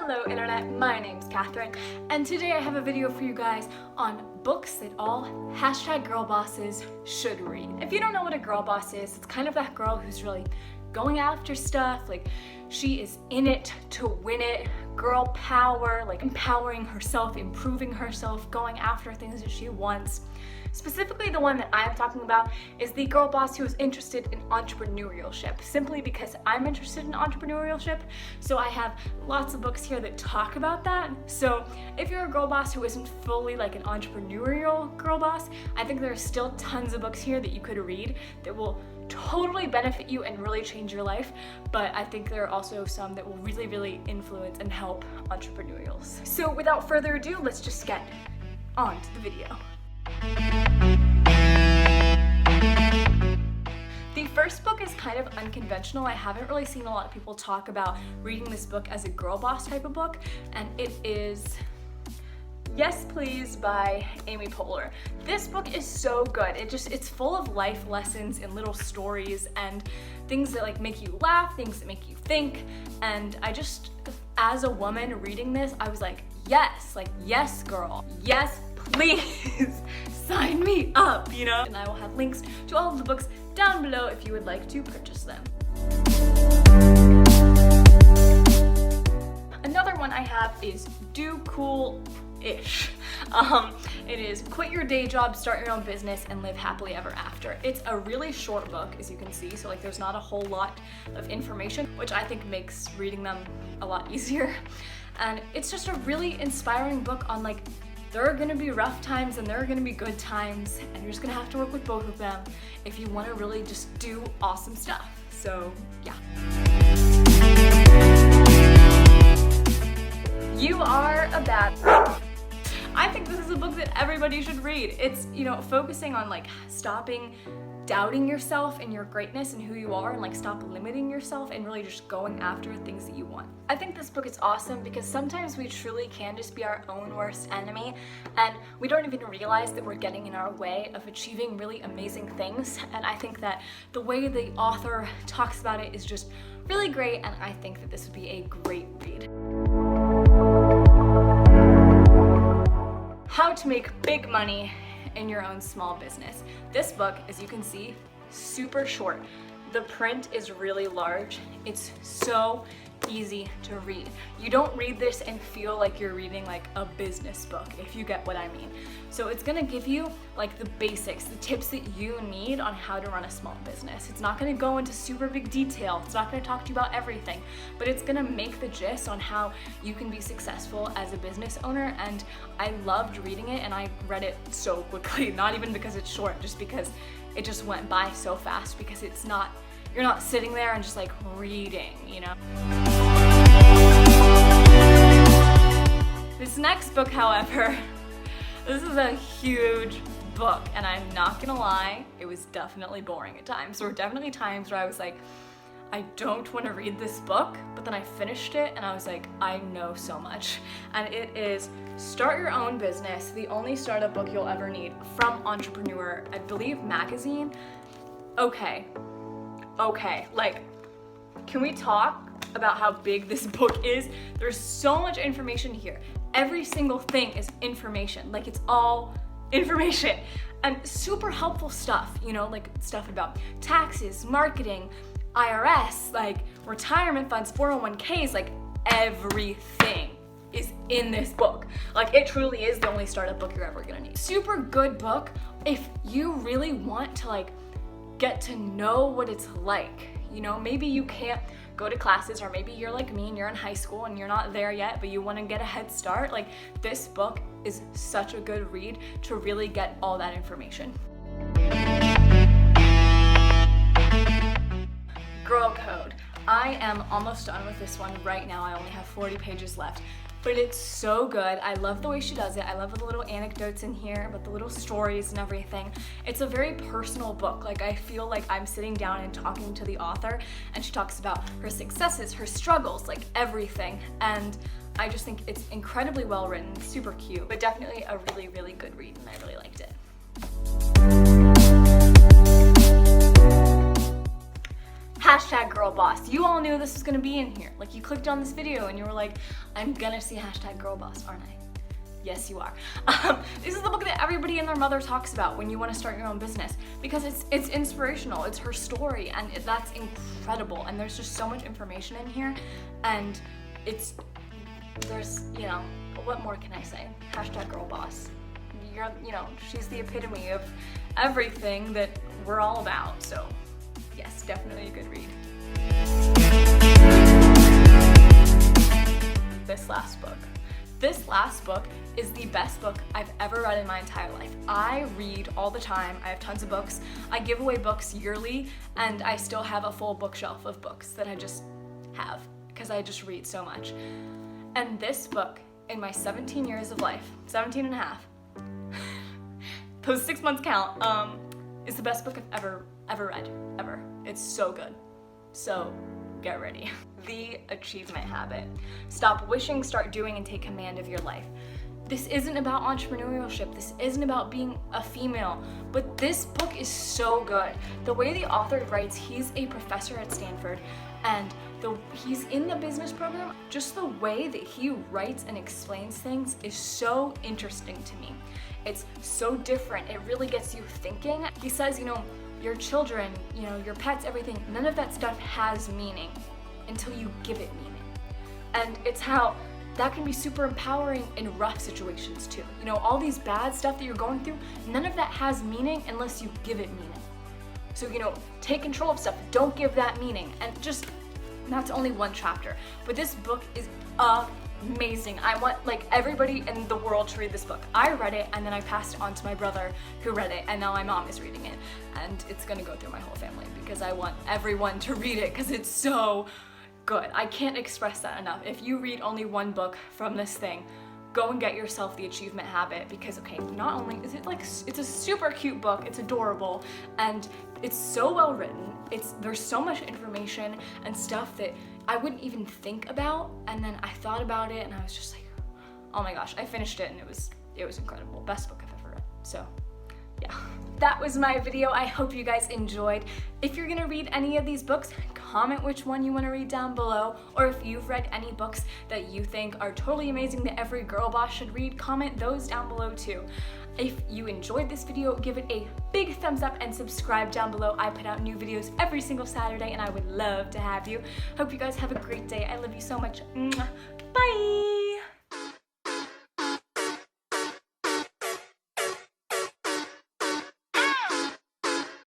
Hello Internet, my name's Catherine, and today I have a video for you guys on books that all #girl bosses should read. If you don't know what a girl boss is, it's kind of that girl who's really going after stuff, like she is in it to win it, girl power, like empowering herself, improving herself, going after things that she wants. Specifically, the one that I'm talking about is the girl boss who is interested in entrepreneurship, simply because I'm interested in entrepreneurship. So I have lots of books here that talk about that. So if you're a girl boss who isn't fully like an entrepreneurial girl boss, I think there are still tons of books here that you could read that will totally benefit you and really change your life. But I think there are also some that will really influence and help entrepreneurials. So without further ado, let's just get on to the video. The first book is kind of unconventional. I haven't really seen a lot of people talk about reading this book as a girl boss type of book, and it is Yes Please by Amy Poehler. This book is so good. It's full of life lessons and little stories and things that like make you laugh, things that make you think, and I just, as a woman reading this, I was like, yes girl, yes please, sign me up, you know? And I will have links to all of the books down below if you would like to purchase them. Another one I have is Do Cool-ish. It is Quit Your Day Job, Start Your Own Business, and Live Happily Ever After. It's a really short book, as you can see, so like there's not a whole lot of information, which I think makes reading them a lot easier. And it's just a really inspiring book on like, there are gonna be rough times and there are gonna be good times, and you're just gonna have to work with both of them if you wanna really just do awesome stuff. So, yeah. You Are a Bad Girl. I think this is a book that everybody should read. It's, you know, focusing on like stopping doubting yourself and your greatness and who you are, and like stop limiting yourself and really just going after things that you want. I think this book is awesome because sometimes we truly can just be our own worst enemy, and we don't even realize that we're getting in our way of achieving really amazing things. And I think that the way the author talks about it is just really great, and I think that this would be a great read. How to Make Big Money in Your Own Small Business. This book, as you can see, super short. The print is really large. It's so easy to read. You don't read this and feel like you're reading like a business book, if you get what I mean. So it's gonna give you like the basics, the tips that you need on how to run a small business. It's not gonna go into super big detail. It's not gonna talk to you about everything, but it's gonna make the gist on how you can be successful as a business owner. And I loved reading it, and I read it so quickly, not even because it's short, just because it just went by so fast, because it's not, you're not sitting there and just like reading, you know? This next book, however, this is a huge book, and I'm not gonna lie, it was definitely boring at times. There were definitely times where I was like, I don't want to read this book, but then I finished it and I was like, I know so much. And it is Start Your Own Business, the only startup book you'll ever need, from Entrepreneur, I believe magazine. Okay, like, can we talk about how big this book is? There's so much information here. Every single thing is information, like it's all information, and super helpful stuff, you know, like stuff about taxes, marketing, IRS, like retirement funds, 401ks, like everything is in this book. Like it truly is the only startup book you're ever gonna need. Super good book if you really want to like get to know what it's like. You know, maybe you can't go to classes, or maybe you're like me and you're in high school and you're not there yet, but you want to get a head start. Like this book is such a good read to really get all that information. Girl Code. I am almost done with this one right now. I only have 40 pages left. But it's so good. I love the way she does it. I love the little anecdotes in here, about the little stories and everything. It's a very personal book. Like I feel like I'm sitting down and talking to the author, and she talks about her successes, her struggles, like everything. And I just think it's incredibly well written, super cute, but definitely a really good read, and I really liked it. #girlboss. Girlboss. You all knew this was gonna be in here. Like, you clicked on this video and you were like, I'm gonna see #Girlboss, aren't I? Yes, you are. This is the book that everybody and their mother talks about when you want to start your own business, because it's inspirational. It's her story, and that's incredible. And there's just so much information in here, and there's, you know, what more can I say? #Girlboss. She's the epitome of everything that we're all about. So, yes, definitely a good read. This last book is the best book I've ever read in my entire life. I read all the time. I have tons of books. I give away books yearly, and I still have a full bookshelf of books that I just have because I just read so much. And this book, in my 17 years of life, 17 and a half, those 6 months count, is the best book I've ever read, ever. It's so good. So, get ready. The Achievement Habit. Stop wishing, start doing, and take command of your life. This isn't about entrepreneurship. This isn't about being a female, but this book is so good. The way the author writes, he's a professor at Stanford, and he's in the business program. Just the way that he writes and explains things is so interesting to me. It's so different. It really gets you thinking. He says, your children, your pets, everything, none of that stuff has meaning until you give it meaning. And it's how that can be super empowering in rough situations too. All these bad stuff that you're going through, none of that has meaning unless you give it meaning. So, take control of stuff, don't give that meaning. And that's only one chapter. But this book is amazing. I want everybody in the world to read this book. I read it and then I passed it on to my brother who read it, and now my mom is reading it. And it's gonna go through my whole family because I want everyone to read it because it's so good. I can't express that enough. If you read only one book from this thing, go and get yourself The Achievement Habit, because not only is it it's a super cute book, it's adorable, and it's so well written. There's so much information and stuff that I wouldn't even think about, and then I thought about it and I was just like, oh my gosh, I finished it and it was incredible. Best book I've ever read. So yeah, that was my video. I hope you guys enjoyed. If you're gonna read any of these books, comment which one you want to read down below, or if you've read any books that you think are totally amazing that every girl boss should read, comment those down below too. If you enjoyed this video, give it a big thumbs up and subscribe down below. I put out new videos every single Saturday and I would love to have you. Hope you guys have a great day. I love you so much. Bye!